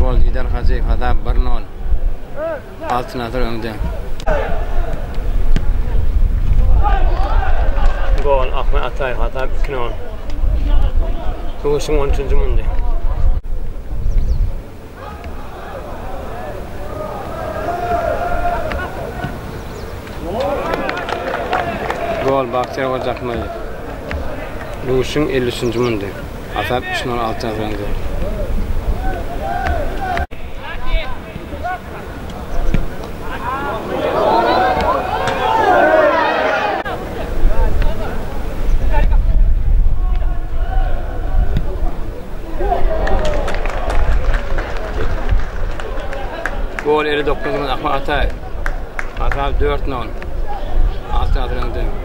gol Didar Hacı hata 1-0. Altınazar önde. Gol Ahmet Atay hata 2-0. Doğuşun 13. munda. Gol Baktiyar Ocakmayev. Doğuşun 53. munda. Hata 3-0 Altınazar önde. Gol 59. Ahmet Atay. Hata 4-0. Altınazar önde.